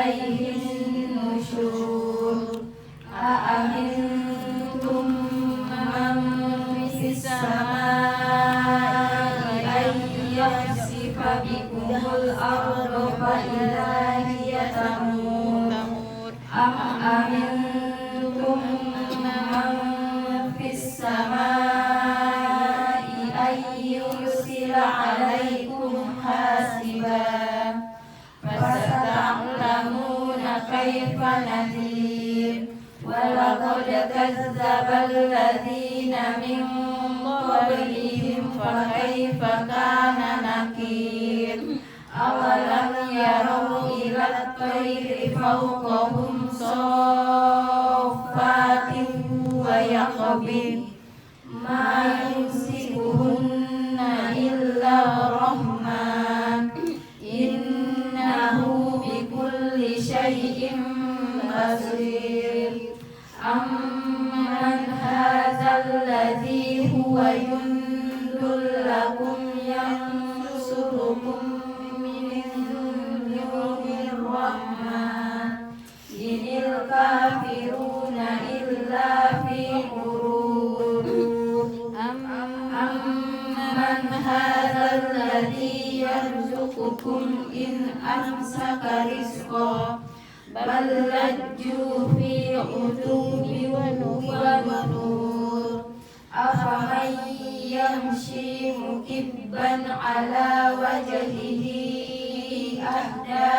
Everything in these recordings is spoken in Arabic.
إليه النشور أأمنتم من في السماء أن يخسف بكم الأرض فإذا هي تمور أم أمنتم من في السماء أن يرسل عليكم حاسبا فستعلمون كيف نذير ولقد كذب الذين من قبلهم فكيف كان نكير أولم يروا إلى الطير فوقهم صافات ويقبضن ما يمسكهن إلا الرحمن إنه بكل شيء بصير أمن هذا الذي هو جند لكم ينصركم من دون الرحمن إن الكافرون إلا في غرور أمن هذا الذي يرزقكم إن أمسك رزقا بل لجوا في عتو ونفور أفمن يمشي مكبا على وجهه أهدى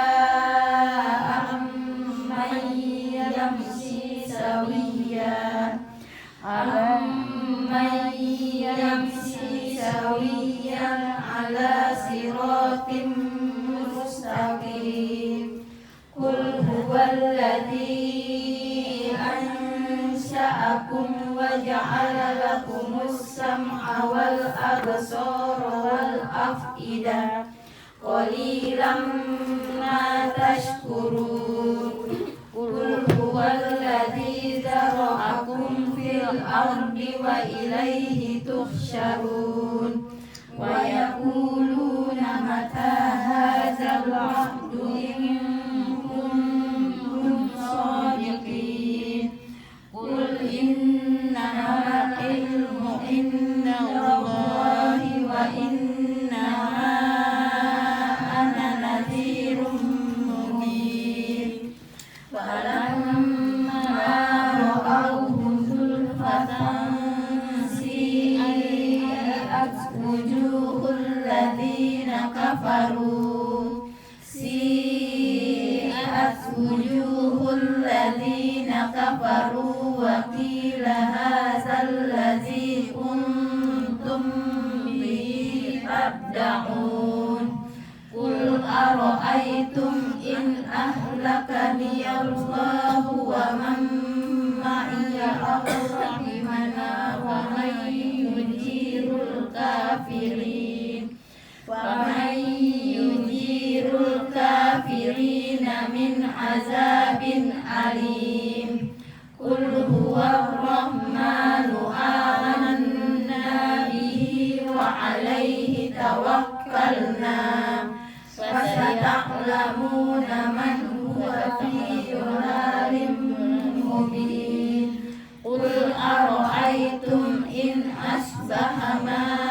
أمن يمشي سويا على صراط مستقيم قل هو الذي أنشأكم وجعل لكم السمع والأبصار والأفئدة قليلا ما تشكرون قل هو الذي ذرأكم في الأرض وإليه تحشرون ويقولون متى هذا الوعد إن كنتم صادقين قل إنما العلم عند الله وإنما أنا نذير مبين فلما رأوه زلفة سيئت وجوه الذين كفروا وقيل هذا الذي كنتم به تدعون قل أرأيتم إن أهلكني الله ومن معي أو رحمنا فمن يجير الكافرين من عذاب أليم قل هو الرحمن آمنا به وعليه توكلنا فستعلمون من هو في ضلال مبين قل أرأيتم إن أصبح ماؤكم